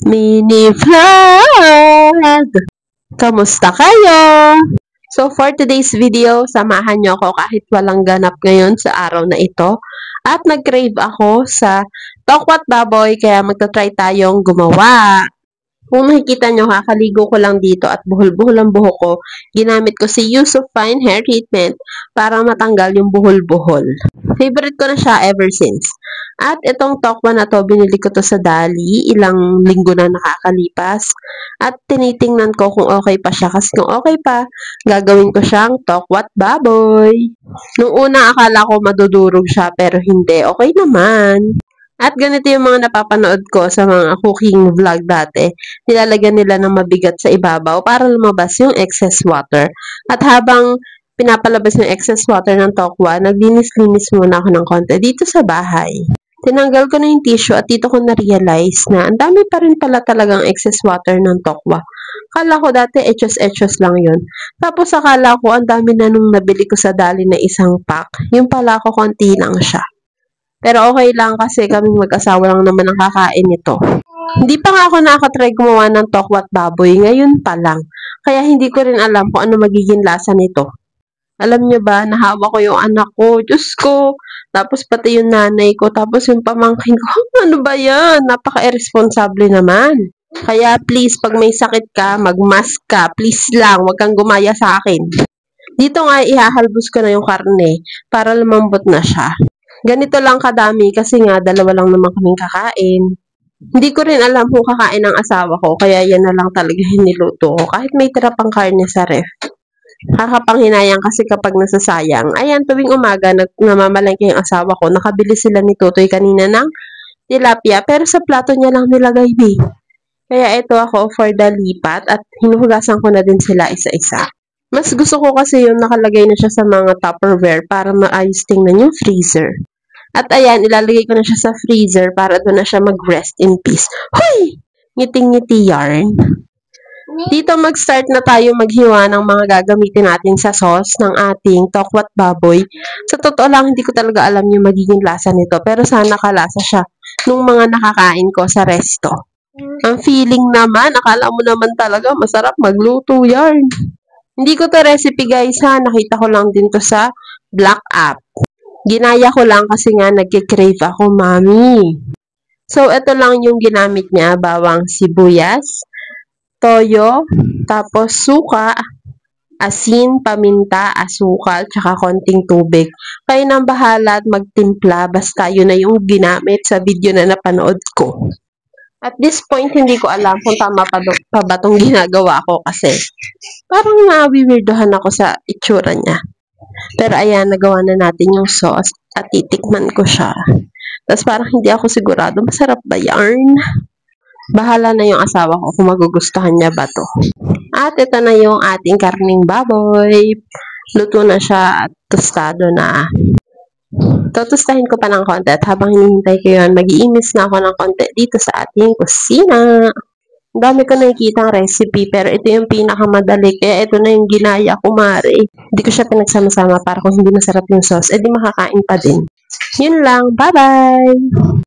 mini vlog! Kamusta kayo? So for today's video, samahan nyo ako kahit walang ganap ngayon sa araw na ito. At nag-crave ako sa tokwat baboy kaya magta-try tayong gumawa. Kung nakikita nyo, kakaligo ko lang dito at buhol-buhol ang buhok ko. Ginamit ko si Yusuf Fine Hair Treatment para matanggal yung buhol-buhol. Favorite ko na siya ever since. At itong tokwa na to, binili ko to sa Dali. Ilang linggo na nakakalipas. At tinitingnan ko kung okay pa siya. Kasi kung okay pa, gagawin ko siyang tokwat baboy. Nung una, akala ko madudurog siya pero hindi. Okay naman. At ganito yung mga napapanood ko sa mga cooking vlog dati. Nilalagyan nila ng mabigat sa ibabaw para lumabas yung excess water. At habang pinapalabas yung excess water ng tokwa, naglinis-linis muna ako ng konti dito sa bahay. Tinanggal ko na yung tissue at dito ko na-realize na ang dami pa rin pala talagang excess water ng tokwa. Akala ko dati etchos-etchos lang yun. Tapos akala ko ang dami na nung nabili ko sa Dali na isang pack. Yung pala ko konti lang siya. Pero okay lang kasi kaming mag-asawa lang naman ang kakain nito. Hindi pa nga ako nakatry gumawa ng tokwat baboy, ngayon pa lang. Kaya hindi ko rin alam kung ano magiging lasa nito. Alam nyo ba, nahawa ko yung anak ko, Diyos ko. Tapos pati yung nanay ko, tapos yung pamangkin ko. Ano ba yan? Napaka-irresponsable naman. Kaya please, pag may sakit ka, mag-mask ka. Please lang, wag kang gumaya sa akin. Dito nga, ihahalbos ko na yung karne para lumambot na siya. Ganito lang kadami kasi nga dalawa lang naman kaming kakain. Hindi ko rin alam kung kakain ng asawa ko kaya yan na lang talaga hiniluto ko kahit may tira pang karne sa ref. Kakapanghinayang kasi kapag nasasayang. Ayan, tuwing umaga namamalengke yung asawa ko. Nakabili sila ni Totoy kanina ng tilapia pero sa plato niya lang nilagay B. Kaya ito ako for the lipat at hinuhugasan ko na din sila isa-isa. Mas gusto ko kasi yung nakalagay na siya sa mga Tupperware para maayos tingnan yung freezer. At ayan, ilalagay ko na siya sa freezer para doon na siya mag-rest in peace. Hoy! Ngiting-ngiti yarn. Dito mag-start na tayo maghiwa ng mga gagamitin natin sa sauce ng ating tokwat baboy. Sa totoo lang, hindi ko talaga alam yung magiging lasa nito. Pero sana kalasa siya nung mga nakakain ko sa resto. Ang feeling naman, akala mo naman talaga masarap magluto yarn. Hindi ko to recipe guys ha, nakita ko lang din to sa Black App. Ginaya ko lang kasi nga nagkikrave ako, mami. So, ito lang yung ginamit niya, bawang sibuyas, toyo, tapos suka, asin, paminta, asukal, tsaka konting tubig. Kayo nang bahala at magtimpla, basta yun na yung ginamit sa video na napanood ko. At this point, hindi ko alam kung tama pa ba itong ginagawa ko kasi parang nawiwirdohan ako sa itsura niya. Pero ayan, nagawa na natin yung sauce at titikman ko siya. Tapos parang hindi ako sigurado, masarap ba yarn? Bahala na yung asawa ko kung magugustuhan niya ba to. At ito na yung ating karning baboy. Luto na siya at tostado na. Tutustahin ko pa ng konti at habang hinihintay ko yun, mag-iimis na ako ng konti dito sa ating kusina. Ang dami ko nakikita ang recipe pero ito yung pinakamadali kaya ito na yung ginaya ko mare. Hindi ko siya pinagsama-sama para kung hindi masarap yung sauce, edi makakain pa din. Yun lang, bye-bye!